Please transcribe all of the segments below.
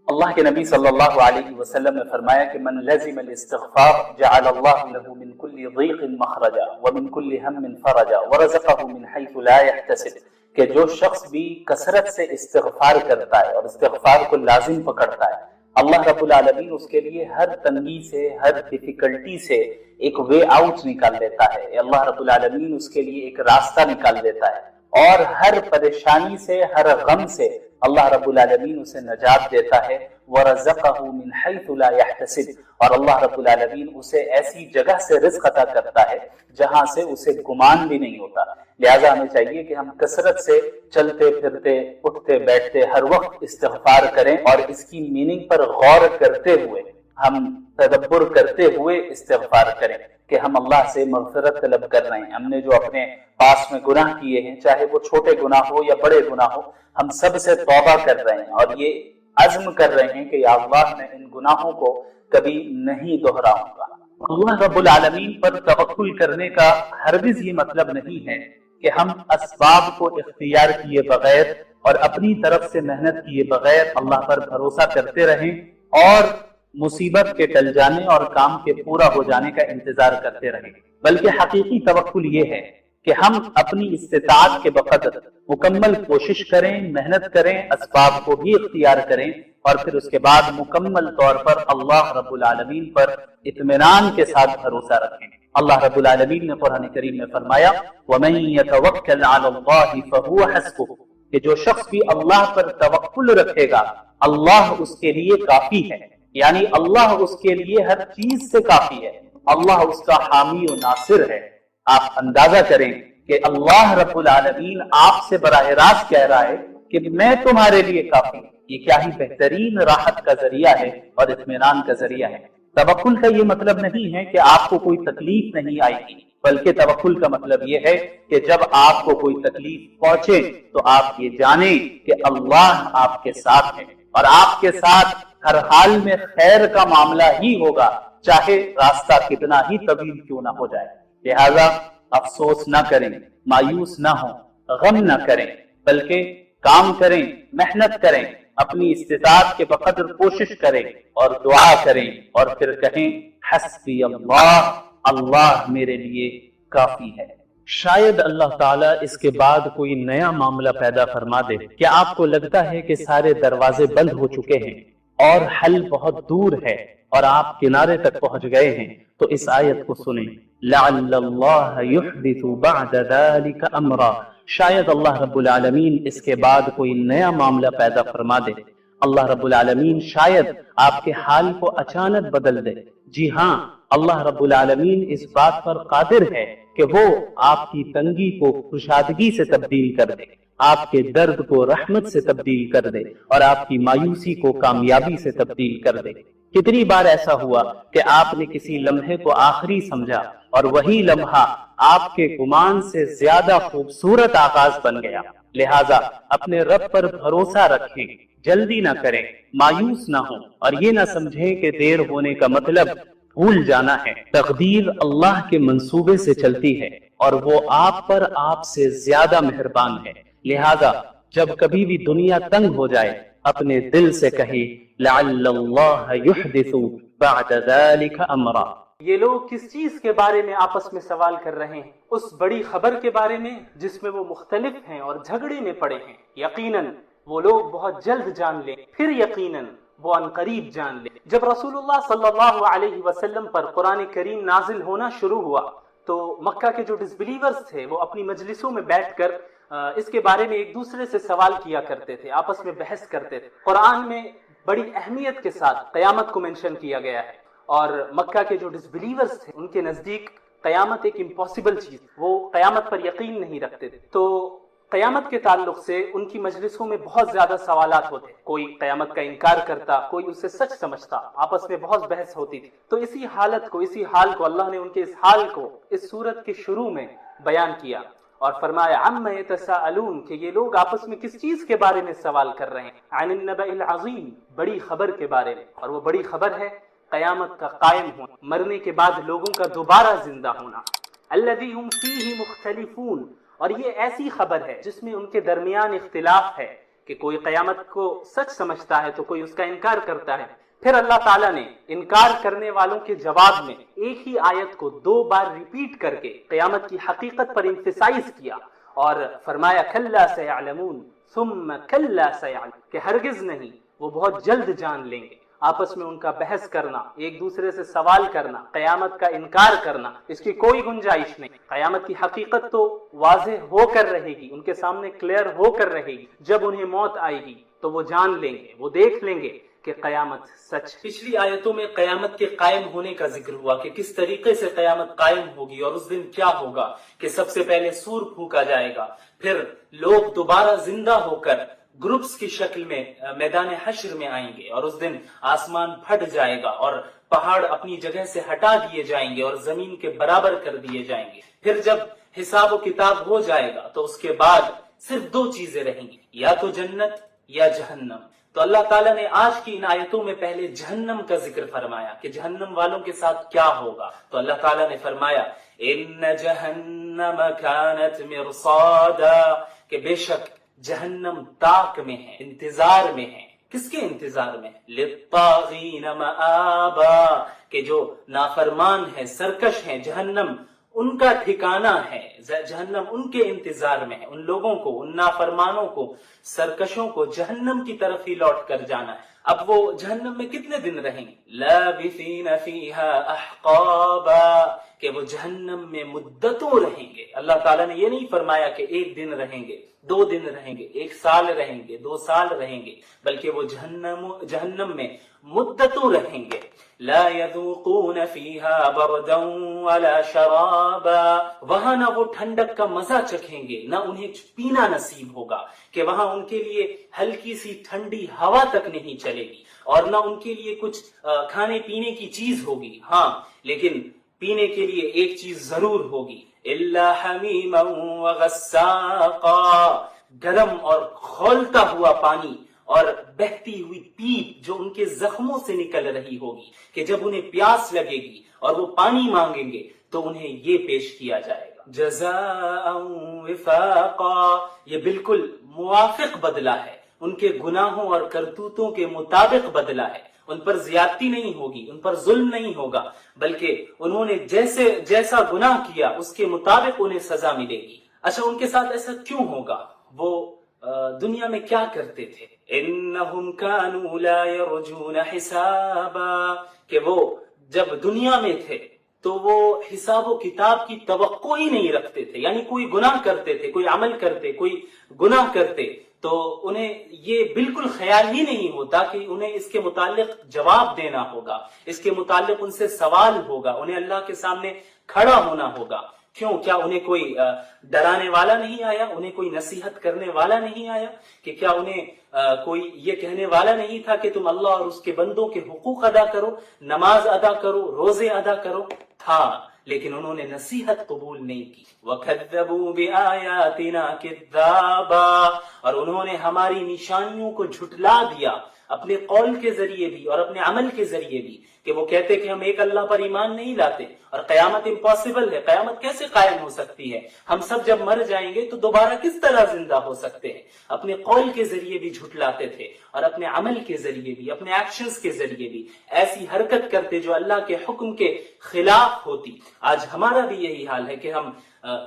اللہ کے نبی صلی اللہ علیہ وسلم نے فرمایا کہ من لزم الاستغفار جعل اللہ له من كل ضيق مخرجا ومن كل هم فرجا ورزقه من حيث لا يحتسب، کہ جو شخص بھی کثرت سے استغفار کرتا ہے اور استغفار کو لازم پکڑتا ہے، اللہ رب العالمین اس کے لیے ہر تنگی سے، ہر ڈیفیکلٹی سے ایک وے آؤٹ نکال دیتا ہے، اللہ رب العالمین اس کے لیے ایک راستہ نکال دیتا ہے، اور ہر پریشانی سے، ہر غم سے اللہ رب العالمین اسے نجات دیتا ہے۔ وَرَزَقَهُ مِنْ حَيْثُ لَا يَحْتَسِبُ، اور اللہ رب العالمین اسے ایسی جگہ سے رزق عطا کرتا ہے جہاں سے اسے گمان بھی نہیں ہوتا۔ لہٰذا ہمیں چاہیے کہ ہم کثرت سے چلتے پھرتے، اٹھتے بیٹھتے ہر وقت استغفار کریں، اور اس کی میننگ پر غور کرتے ہوئے، ہم تدبر کرتے ہوئے استغفار کریں کہ ہم اللہ سے مغفرت طلب کر رہے ہیں۔ ہم نے جو اپنے پاس میں گناہ کیے ہیں، چاہے وہ چھوٹے گناہ ہو یا بڑے گناہ ہو، ہم سب سے توبہ کر رہے ہیں اور یہ عزم کر رہے ہیں کہ یا اللہ میں ان گناہوں کو کبھی نہیں دہراؤں گا۔ اللہ رب العالمین پر توکل کرنے کا ہرگز یہ مطلب نہیں ہے کہ ہم اسباب کو اختیار کیے بغیر اور اپنی طرف سے محنت کیے بغیر اللہ پر بھروسہ کرتے رہیں اور مصیبت کے ٹل جانے اور کام کے پورا ہو جانے کا انتظار کرتے رہیں، بلکہ حقیقی توکل یہ ہے کہ ہم اپنی استطاعت کے بقدر مکمل کوشش کریں، محنت کریں، اسباب کو بھی اختیار کریں، اور پھر اس کے بعد مکمل طور پر اللہ رب العالمین پر اطمینان کے ساتھ بھروسہ رکھیں۔ اللہ رب العالمین نے قرآن کریم میں فرمایا وَمَن يَتَوَكَّلْ عَلَى اللَّهِ فَهُوَ حَسْبُهُ، کہ جو شخص بھی اللہ پر توکل رکھے گا اللہ اس کے لیے کافی ہے، یعنی اللہ اس کے لیے ہر چیز سے کافی ہے، اللہ اس کا حامی و ناصر ہے۔ آپ اندازہ کریں کہ اللہ رب العالمین آپ سے براہ راست کہہ رہا ہے کہ میں تمہارے لیے کافی ہوں۔ یہ کیا ہی بہترین راحت کا ذریعہ ہے اور اطمینان کا ذریعہ ہے۔ توکل کا یہ مطلب نہیں ہے کہ آپ کو کوئی تکلیف نہیں آئے گی، بلکہ توکل کا مطلب یہ ہے کہ جب آپ کو کوئی تکلیف پہنچے تو آپ یہ جانیں کہ اللہ آپ کے ساتھ ہے، اور آپ کے ساتھ ہر حال میں خیر کا معاملہ ہی ہوگا، چاہے راستہ کتنا ہی طویل کیوں نہ ہو جائے۔ لہذا افسوس نہ کریں، مایوس نہ ہوں، غم نہ کریں، بلکہ کام کریں، محنت کریں، اپنی استطاعت کے بقدر کوشش کریں اور دعا کریں، اور پھر کہیں حسبی اللہ، اللہ میرے لیے کافی ہے۔ شاید اللہ تعالیٰ اس کے بعد کوئی نیا معاملہ پیدا فرما دے۔ کیا آپ کو لگتا ہے کہ سارے دروازے بند ہو چکے ہیں اور حل بہت دور ہے اور آپ کنارے تک پہنچ گئے ہیں؟ تو اس آیت کو سنیں، لعل اللہ یحدث بعد ذلك امرا، شاید اللہ رب العالمین اس کے بعد کوئی نیا معاملہ پیدا فرما دے۔ اللہ رب العالمین شاید آپ کے حال کو اچانک بدل دے۔ جی ہاں، اللہ رب العالمین اس بات پر قادر ہے کہ وہ آپ کی تنگی کو کشادگی سے تبدیل کر دے، آپ کے درد کو رحمت سے تبدیل کر دے، اور آپ کی مایوسی کو کامیابی سے تبدیل کر دے۔ کتنی بار ایسا ہوا کہ آپ نے کسی لمحے کو آخری سمجھا اور وہی لمحہ آپ کے گمان سے زیادہ خوبصورت آغاز بن گیا۔ لہٰذا اپنے رب پر بھروسہ رکھیں، جلدی نہ کریں، مایوس نہ ہوں، اور یہ نہ سمجھیں کہ دیر ہونے کا مطلب بھول جانا ہے۔ تقدیر اللہ کے منصوبے سے چلتی ہے اور وہ آپ پر آپ سے زیادہ مہربان ہے۔ لہٰذا جب کبھی بھی دنیا تنگ ہو جائے، اپنے دل سے کہے لعل اللہ یحدث بعد ذلك امرا۔ یہ لوگ کس چیز کے بارے میں آپس میں سوال کر رہے ہیں؟ اس بڑی خبر کے بارے میں جس میں وہ مختلف ہیں اور جھگڑے میں پڑے ہیں۔ یقیناً وہ لوگ بہت جلد جان لیں، پھر یقیناً وہ عنقریب جان لیں۔ جب رسول اللہ صلی اللہ علیہ وسلم پر قرآن کریم نازل ہونا شروع ہوا تو مکہ کے جو ڈسبلیورز تھے وہ اپنی مجلسوں میں بیٹھ کر اس کے بارے میں ایک دوسرے سے سوال کیا کرتے تھے، آپس میں بحث کرتے تھے۔ قرآن میں بڑی اہمیت کے ساتھ قیامت کو منشن کیا گیا ہے، اور مکہ کے جو ڈسبلیورز تھے ان کے نزدیک قیامت ایک امپاسبل چیز، وہ قیامت پر یقین نہیں رکھتے تھے۔ تو قیامت کے تعلق سے ان کی مجلسوں میں بہت زیادہ سوالات ہوتے، کوئی قیامت کا انکار کرتا، کوئی اسے سچ سمجھتا، آپس میں بہت بحث ہوتی تھی۔ تو اسی حال کو اللہ نے ان کے اس حال کو اس سورت کے شروع میں بیان کیا اور فرمایا عما یتساءلون، کہ یہ لوگ آپس میں کس چیز کے بارے میں سوال کر رہے ہیں؟ عن النبأ العظیم، بڑی خبر کے بارے میں، اور وہ بڑی خبر ہے قیامت کا قائم ہونا، مرنے کے بعد لوگوں کا دوبارہ زندہ ہونا۔ الذی هم فیہ مختلفون، اور یہ ایسی خبر ہے جس میں ان کے درمیان اختلاف ہے کہ کوئی قیامت کو سچ سمجھتا ہے تو کوئی اس کا انکار کرتا ہے۔ پھر اللہ تعالیٰ نے انکار کرنے والوں کے جواب میں ایک ہی آیت کو 2 بار ریپیٹ کر کے قیامت کی حقیقت پر ایمفیسائز کیا اور فرمایا کلا سیعلمون ثم کلا سیعلمون، کہ ہرگز نہیں، وہ بہت جلد جان لیں گے۔ آپس میں ان کا بحث کرنا، ایک دوسرے سے سوال کرنا، قیامت کا انکار کرنا، اس کی کوئی گنجائش نہیں۔ قیامت کی حقیقت تو واضح ہو کر رہے گی، ان کے سامنے کلیئر ہو کر رہے گی۔ جب انہیں موت آئے گی تو وہ جان لیں گے، وہ دیکھ لیں گے کہ قیامت سچ۔ پچھلی آیتوں میں قیامت کے قائم ہونے کا ذکر ہوا کہ کس طریقے سے قیامت قائم ہوگی اور اس دن کیا ہوگا، کہ سب سے پہلے سور پھونکا جائے گا، پھر لوگ دوبارہ زندہ ہو کر گروپس کی شکل میں میدان حشر میں آئیں گے، اور اس دن آسمان پھٹ جائے گا اور پہاڑ اپنی جگہ سے ہٹا دیے جائیں گے اور زمین کے برابر کر دیے جائیں گے۔ پھر جب حساب و کتاب ہو جائے گا تو اس کے بعد صرف 2 چیزیں رہیں گی، یا تو جنت یا جہنم۔ تو اللہ تعالیٰ نے آج کی ان آیتوں میں پہلے جہنم کا ذکر فرمایا کہ جہنم والوں کے ساتھ کیا ہوگا۔ تو اللہ تعالیٰ نے فرمایا ان جہنم کانت مرصادا، کہ بے شک جہنم طاق میں ہے، انتظار میں ہے۔ کس کے انتظار میں؟ للطاغین مآبا، کہ جو نافرمان ہے، سرکش ہیں، جہنم ان کا ٹھکانہ ہے، جہنم ان کے انتظار میں ہے۔ ان لوگوں کو، ان نافرمانوں کو، سرکشوں کو جہنم کی طرف ہی لوٹ کر جانا ہے۔ اب وہ جہنم میں کتنے دن رہیں گے؟ لابثین فیہا احقابا، کہ وہ جہنم میں مدتوں رہیں گے۔ اللہ تعالیٰ نے یہ نہیں فرمایا کہ 1 دن رہیں گے، 2 دن رہیں گے، 1 سال رہیں گے، 2 سال رہیں گے، بلکہ وہ جہنم میں مدتوں رہیں گے۔ لا يذوقون فيها بردا ولا شرابا، وہاں نہ وہ ٹھنڈک کا مزہ چکھیں گے، نہ انہیں پینا نصیب ہوگا، کہ وہاں ان کے لیے ہلکی سی ٹھنڈی ہوا تک نہیں چلے گی، اور نہ ان کے لیے کچھ کھانے پینے کی چیز ہوگی۔ ہاں، لیکن پینے کے لیے ایک چیز ضرور ہوگی، الا حمیما وغساقا، گرم اور کھولتا ہوا پانی اور بہتی ہوئی پیپ جو ان کے زخموں سے نکل رہی ہوگی، کہ جب انہیں پیاس لگے گی اور وہ پانی مانگیں گے تو انہیں یہ پیش کیا جائے گا، جزاء وفاقا، یہ بالکل موافق بدلہ ہے، ان کے گناہوں اور کرتوتوں کے مطابق بدلہ ہے۔ ان پر زیادتی نہیں ہوگی، ان پر ظلم نہیں ہوگا، بلکہ انہوں نے جیسا گناہ کیا اس کے مطابق انہیں سزا ملے گی۔ اچھا، ان کے ساتھ ایسا کیوں ہوگا؟ وہ دنیا میں کیا کرتے تھے؟ انہم کانوا لا یرجون حسابا، کہ وہ جب دنیا میں تھے تو وہ حساب و کتاب کی توقع ہی نہیں رکھتے تھے، یعنی کوئی گناہ کرتے تھے، کوئی عمل کرتے، کوئی گناہ کرتے تو انہیں یہ بالکل خیال ہی نہیں ہوتا کہ انہیں اس کے متعلق جواب دینا ہوگا، اس کے متعلق ان سے سوال ہوگا، انہیں اللہ کے سامنے کھڑا ہونا ہوگا۔ کیوں؟ کیا انہیں کوئی ڈرانے والا نہیں آیا؟ انہیں کوئی نصیحت کرنے والا نہیں آیا؟ کہ کیا انہیں کوئی یہ کہنے والا نہیں تھا کہ تم اللہ اور اس کے بندوں کے حقوق ادا کرو، نماز ادا کرو، روزے ادا کرو؟ تھا، لیکن انہوں نے نصیحت قبول نہیں کی۔ وَكَذَّبُوا بِآيَاتِنَا كِذَّابًا، اور انہوں نے ہماری نشانیوں کو جھٹلا دیا، اپنے قول کے ذریعے بھی اور اپنے عمل کے ذریعے بھی، کہ وہ کہتے کہ ہم ایک اللہ پر ایمان نہیں لاتے، اور قیامت امپاسبل ہے، قیامت کیسے قائم ہو سکتی ہے، ہم سب جب مر جائیں گے تو دوبارہ کس طرح زندہ ہو سکتے ہیں۔ اپنے قول کے ذریعے بھی جھٹلاتے تھے اور اپنے عمل کے ذریعے بھی، اپنے ایکشنز کے ذریعے بھی ایسی حرکت کرتے جو اللہ کے حکم کے خلاف ہوتی۔ آج ہمارا بھی یہی حال ہے کہ ہم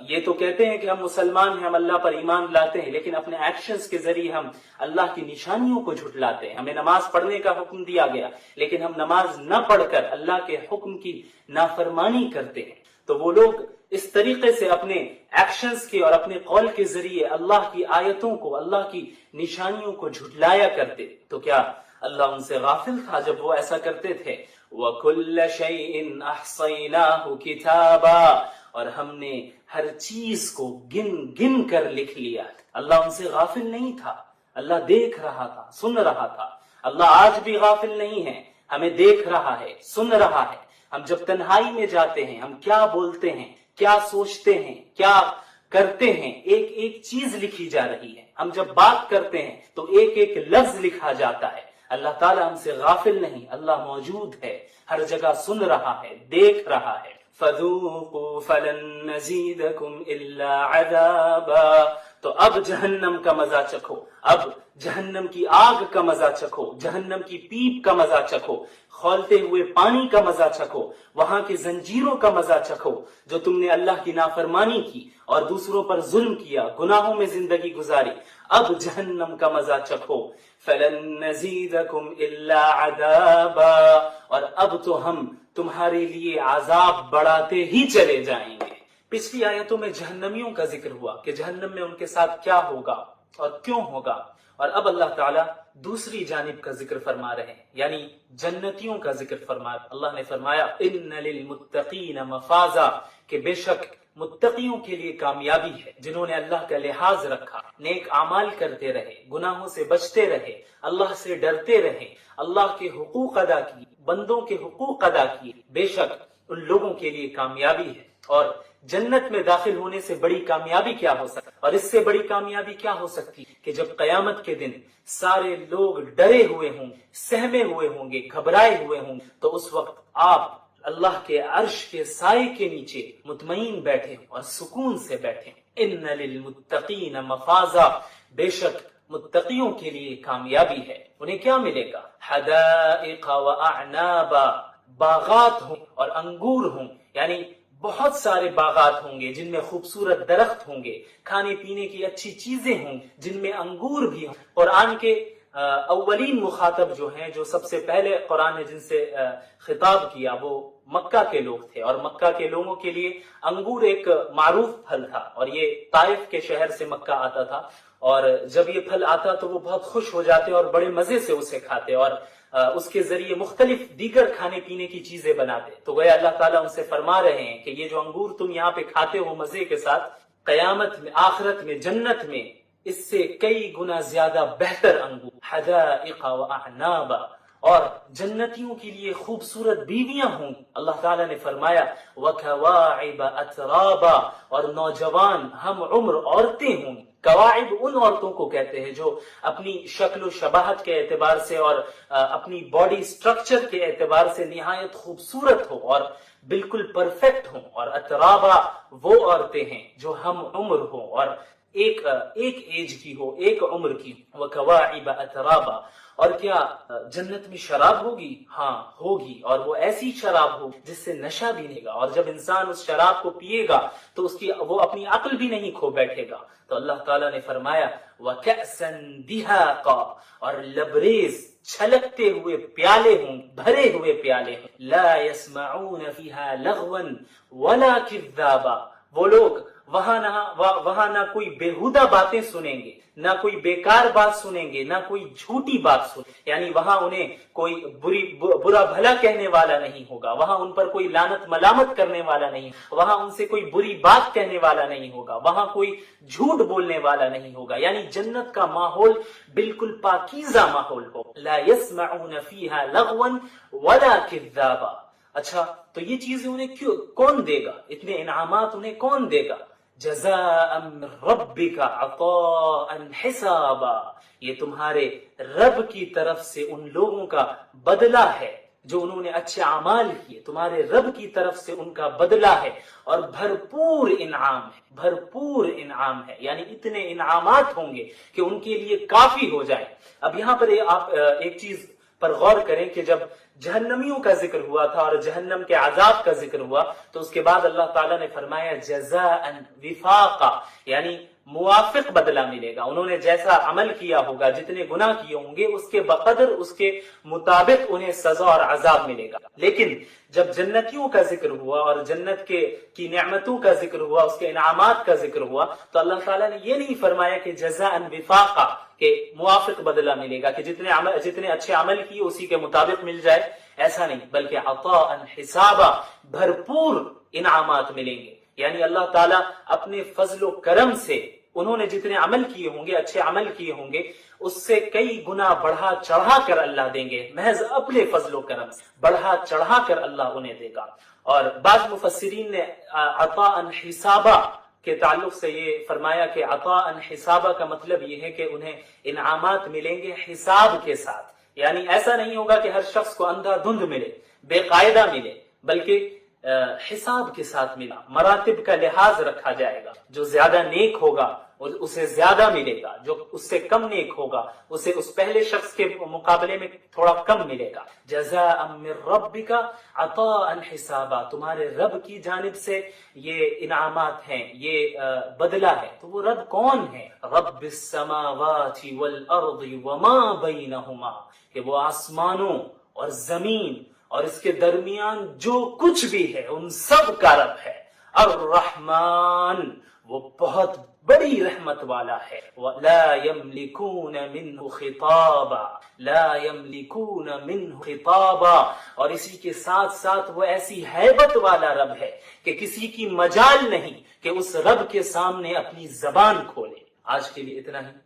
یہ تو کہتے ہیں کہ ہم مسلمان ہیں، ہم اللہ پر ایمان لاتے ہیں، لیکن اپنے ایکشنز کے ذریعے ہم اللہ کی نشانیوں کو جھٹلاتے ہیں۔ ہمیں نماز پڑھنے کا حکم دیا گیا، لیکن ہم نماز نہ پڑھ کر اللہ کے حکم کی نافرمانی کرتے ہیں۔ تو وہ لوگ اس طریقے سے اپنے ایکشنز کے اور اپنے قول کے ذریعے اللہ کی آیتوں کو، اللہ کی نشانیوں کو جھٹلایا کرتے۔ تو کیا اللہ ان سے غافل تھا جب وہ ایسا کرتے تھے؟ وَكُلَّ شَيْءٍ أَحْصَيْنَاهُ كِتَابًا، اور ہم نے ہر چیز کو گن گن کر لکھ لیا۔ اللہ ان سے غافل نہیں تھا، اللہ دیکھ رہا تھا، سن رہا تھا۔ اللہ آج بھی غافل نہیں ہے، ہمیں دیکھ رہا ہے، سن رہا ہے۔ ہم جب تنہائی میں جاتے ہیں، ہم کیا بولتے ہیں، کیا سوچتے ہیں، کیا کرتے ہیں، ایک ایک چیز لکھی جا رہی ہے۔ ہم جب بات کرتے ہیں تو ایک ایک لفظ لکھا جاتا ہے۔ اللہ تعالیٰ ہم سے غافل نہیں، اللہ موجود ہے، ہر جگہ سن رہا ہے، دیکھ رہا ہے۔ فَذُوقُوا فَلَن نَّزِيدَكُمْ إِلَّا عَذَابًا، تو اب جہنم کا مزہ چکھو، اب جہنم کی آگ کا مزہ چکھو، جہنم کی پیپ کا مزہ چکھو، کھولتے ہوئے پانی کا مزہ چکھو، وہاں کی زنجیروں کا مزہ چکھو، جو تم نے اللہ کی نافرمانی کی اور دوسروں پر ظلم کیا، گناہوں میں زندگی گزاری، اب جہنم کا مزہ چکھو۔ فَلَن نَّزِيدَكُمْ إِلَّا عَذَابًا، اور اب تو ہم تمہارے لیے عذاب بڑھاتے ہی چلے جائیں گے۔ پچھلی آیتوں میں جہنمیوں کا ذکر ہوا کہ جہنم میں ان کے ساتھ کیا ہوگا اور کیوں ہوگا، اور اب اللہ تعالیٰ دوسری جانب کا ذکر فرما رہے ہیں، یعنی جنتیوں کا ذکر فرما۔ اللہ نے فرمایا ان للمتقین مفازا، کہ بے شک متقیوں کے لیے کامیابی ہے، جنہوں نے اللہ کا لحاظ رکھا، نیک اعمال کرتے رہے، گناہوں سے بچتے رہے، اللہ سے ڈرتے رہے، اللہ کے حقوق ادا کیے، بندوں کے حقوق ادا کیے، بے شک ان لوگوں کے لیے کامیابی ہے۔ اور جنت میں داخل ہونے سے بڑی کامیابی کیا ہو سکتی، اور اس سے بڑی کامیابی کیا ہو سکتی کہ جب قیامت کے دن سارے لوگ ڈرے ہوئے ہوں، سہمے ہوئے ہوں گے، گھبرائے ہوئے ہوں، تو اس وقت آپ اللہ کے عرش کے سائے کے نیچے مطمئن بیٹھے اور سکون سے بیٹھے۔ ان للمتقین مفازا، بے شک متقیوں کے لیے کامیابی ہے۔ انہیں کیا ملے گا؟ حدائق واعنابا، باغات ہوں اور انگور ہوں، یعنی بہت سارے باغات ہوں گے جن میں خوبصورت درخت ہوں گے، کھانے پینے کی اچھی چیزیں ہوں جن میں انگور بھی ہوں۔ قرآن کے اولین مخاطب جو ہیں، جو سب سے پہلے قرآن نے جن سے خطاب کیا، وہ مکہ کے لوگ تھے، اور مکہ کے لوگوں کے لیے انگور ایک معروف پھل تھا، اور یہ طائف کے شہر سے مکہ آتا تھا، اور جب یہ پھل آتا تو وہ بہت خوش ہو جاتے اور بڑے مزے سے اسے کھاتے، اور اس کے ذریعے مختلف دیگر کھانے پینے کی چیزیں بناتے۔ تو گویا اللہ تعالیٰ ان سے فرما رہے ہیں کہ یہ جو انگور تم یہاں پہ کھاتے ہو مزے کے ساتھ، قیامت میں، آخرت میں، جنت میں اس سے کئی گنا زیادہ بہتر انگور، حدائق واعنابا، اور جنتیوں کے لیے خوبصورت بیویاں ہوں۔ اللہ تعالیٰ نے فرمایا وَكَوَاعِبَ أَتْرَابًا، اور نوجوان ہم عمر عورتیں ہوں۔ کواعب ان عورتوں کو کہتے ہیں جو اپنی شکل و شباہت کے اعتبار سے اور اپنی باڈی سٹرکچر کے اعتبار سے نہایت خوبصورت ہو اور بالکل پرفیکٹ ہوں، اور اترابا وہ عورتیں ہیں جو ہم عمر ہوں اور ایک ایج کی ہو، ایک عمر کی۔ وَكَوَاعِبَ أَتْرَابًا، اور کیا جنت میں شراب ہوگی؟ ہاں ہوگی، اور وہ ایسی شراب ہوگی جس سے نشہ بھی نہیں گا، اور جب انسان اس شراب کو پیے گا تو وہ اپنی عقل بھی نہیں کھو بیٹھے گا۔ تو اللہ تعالیٰ نے فرمایا وَكَأْسًا دِهَاقًا، اور لبریز چھلکتے ہوئے پیالے ہوں، بھرے ہوئے پیالے ہوں۔ لَا يَسْمَعُونَ فِيهَا لَغْوًا وَلَا كِذَّابًا، وہ لوگ وہاں نہ کوئی بےہودہ باتیں سنیں گے، نہ کوئی بیکار بات سنیں گے، نہ کوئی جھوٹی بات سنیں گے، یعنی وہاں انہیں کوئی برا بھلا کہنے والا نہیں ہوگا، وہاں ان پر کوئی لعنت ملامت کرنے والا نہیں، وہاں ان سے کوئی بری بات کہنے والا نہیں ہوگا، وہاں کوئی جھوٹ بولنے والا نہیں ہوگا، یعنی جنت کا ماحول بالکل پاکیزہ ماحول ہو۔ لا يسمعون فيها لغوا ولا كذابا۔ اچھا، تو یہ چیزیں انہیں کون دے گا؟ اتنے انعامات انہیں کون دے گا؟ جزاء من ربک عطاء حسابا، یہ تمہارے رب کی طرف سے ان لوگوں کا بدلہ ہے جو انہوں نے اچھے اعمال کیے، تمہارے رب کی طرف سے ان کا بدلہ ہے، اور بھرپور انعام ہے، بھرپور انعام ہے، یعنی اتنے انعامات ہوں گے کہ ان کے لیے کافی ہو جائے۔ اب یہاں پر آپ ایک چیز پر غور کریں کہ جب جہنمیوں کا ذکر ہوا تھا اور جہنم کے عذاب کا ذکر ہوا تو اس کے بعد اللہ تعالیٰ نے فرمایا جزاء وفاقا، یعنی موافق بدلہ ملے گا، انہوں نے جیسا عمل کیا ہوگا، جتنے گناہ کیے ہوں گے اس کے بقدر، اس کے مطابق انہیں سزا اور عذاب ملے گا۔ لیکن جب جنتیوں کا ذکر ہوا اور جنت کی نعمتوں کا ذکر ہوا، اس کے انعامات کا ذکر ہوا، تو اللہ تعالیٰ نے یہ نہیں فرمایا کہ جزاء وفاقا، کہ موافق بدلہ ملے گا، کہ جتنے اچھے عمل کیے اسی کے مطابق مل جائے، ایسا نہیں، بلکہ عطاء حسابا، بھرپور انعامات ملیں گے، یعنی اللہ تعالیٰ اپنے فضل و کرم سے انہوں نے جتنے عمل کیے ہوں گے، اچھے عمل کیے ہوں گے، اس سے کئی گنا بڑھا چڑھا کر اللہ دیں گے، محض اپنے فضل و کرم سے بڑھا چڑھا کر اللہ انہیں دے گا۔ اور بعض مفسرین نے عطاء حسابا کے تعلق سے یہ فرمایا کہ عطاء حسابا کا مطلب یہ ہے کہ انہیں انعامات ملیں گے حساب کے ساتھ، یعنی ایسا نہیں ہوگا کہ ہر شخص کو اندھا دھند ملے، بے قاعدہ ملے، بلکہ حساب کے ساتھ ملا، مراتب کا لحاظ رکھا جائے گا، جو زیادہ نیک ہوگا اسے زیادہ ملے گا، جو اس سے کم نیک ہوگا اسے اس پہلے شخص کے مقابلے میں تھوڑا کم ملے گا۔ جزاء من ربک عطاء حسابا، تمہارے رب کی جانب سے یہ انعامات ہیں، یہ بدلہ ہے۔ تو وہ رب کون ہے؟ رب السماوات والارض وما بینہما، کہ وہ آسمانوں اور زمین اور اس کے درمیان جو کچھ بھی ہے ان سب کا رب ہے۔ الرحمن، وہ بہت بڑی رحمت والا ہے۔ لا یملکون منہ خطابا، لا یملکون منہ خطابا، اور اسی کے ساتھ ساتھ وہ ایسی ہیبت والا رب ہے کہ کسی کی مجال نہیں کہ اس رب کے سامنے اپنی زبان کھولے۔ آج کے لیے اتنا ہی۔